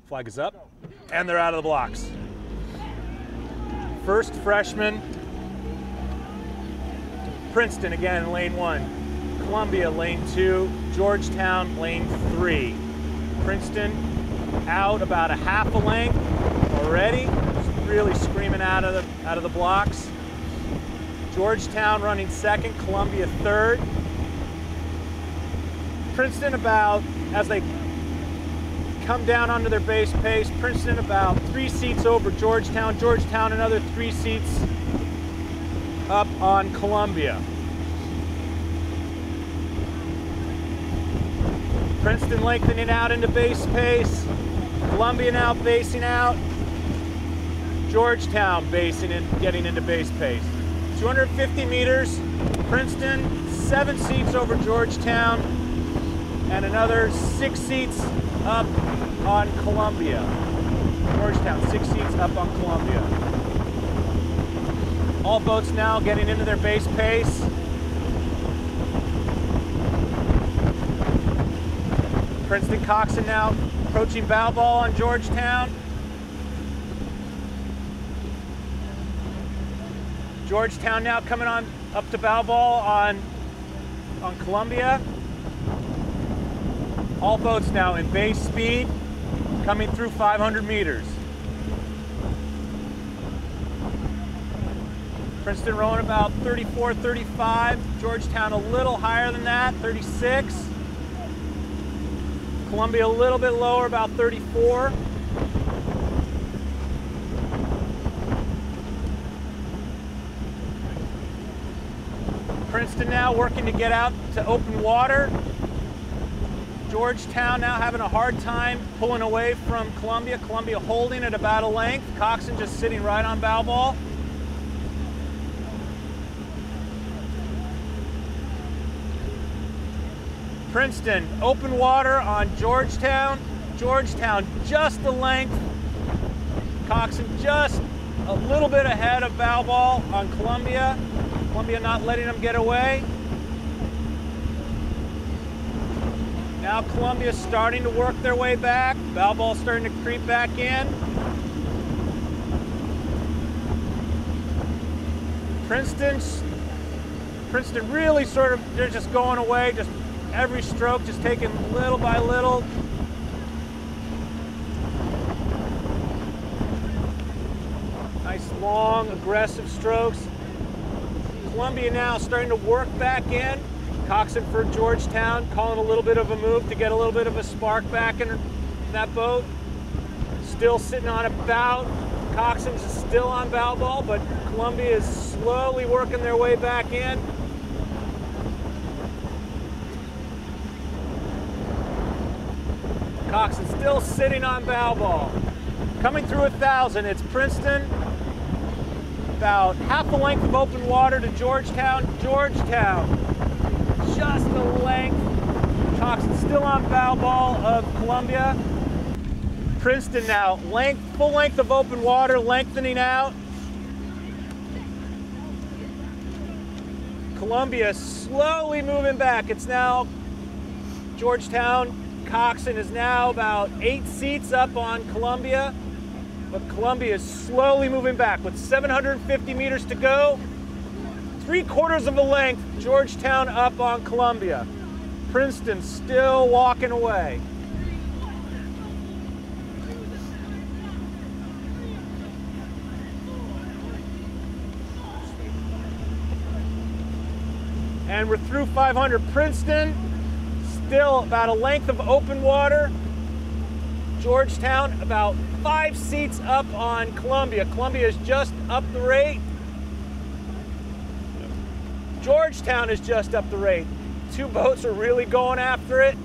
Flag is up, and they're out of the blocks. First freshman, Princeton again in lane 1, Columbia lane 2, Georgetown lane 3. Princeton out about a half a length already, just really screaming out of the blocks. Georgetown running second, Columbia third. Princeton about, as they come down onto their base pace, Princeton about 3 seats over Georgetown. Georgetown another 3 seats up on Columbia. Princeton lengthening out into base pace. Columbia now basing out. Georgetown basing and getting into base pace. 250 meters, Princeton 7 seats over Georgetown and another 6 seats up on Columbia. Georgetown 6 seats up on Columbia. All boats now getting into their base pace. Princeton Coxon now approaching bow ball on Georgetown. Georgetown now coming on up to bow ball on Columbia. All boats now in base speed, coming through 500 meters. Princeton rowing about 34, 35. Georgetown a little higher than that, 36. Columbia a little bit lower, about 34. Princeton now working to get out to open water. Georgetown now having a hard time pulling away from Columbia. Columbia holding at about a length. Coxon just sitting right on bow ball. Princeton open water on Georgetown. Georgetown just a length. Coxon just a little bit ahead of bow ball on Columbia. Columbia not letting them get away. Now Columbia starting to work their way back. Bow ball starting to creep back in. Princeton really sort of, they're just going away, just every stroke just taking little by little. Nice long aggressive strokes. Columbia now starting to work back in. Coxon for Georgetown, calling a little bit of a move to get a little bit of a spark back in that boat. Still sitting on about. Coxon's still on bow ball, but Columbia is slowly working their way back in. Coxon still sitting on bow ball. Coming through 1,000, it's Princeton. About half a length of open water to Georgetown. Georgetown, just a length. Coxon still on bow ball of Columbia. Princeton now, full length of open water, lengthening out. Columbia slowly moving back. It's now Georgetown. Coxon is now about 8 seats up on Columbia. But Columbia is slowly moving back with 750 meters to go. 3/4 of a length, Georgetown up on Columbia. Princeton still walking away. And we're through 500. Princeton, still about a length of open water. Georgetown about 5 seats up on Columbia. Columbia is just up the rate. Georgetown is just up the rate. 2 boats are really going after it.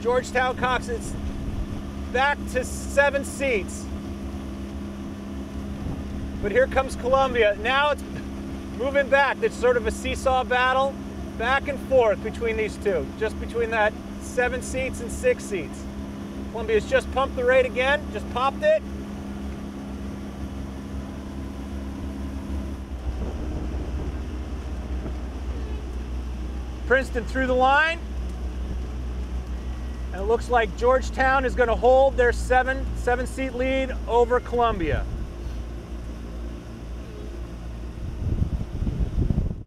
Georgetown Coxon's back to 7 seats. But here comes Columbia. Now it's moving back. It's sort of a seesaw battle, back and forth between these two, just between that 7 seats and 6 seats. Columbia's just pumped the rate again, just popped it. Princeton through the line. And And it looks like Georgetown is going to hold their seven-seat lead over Columbia.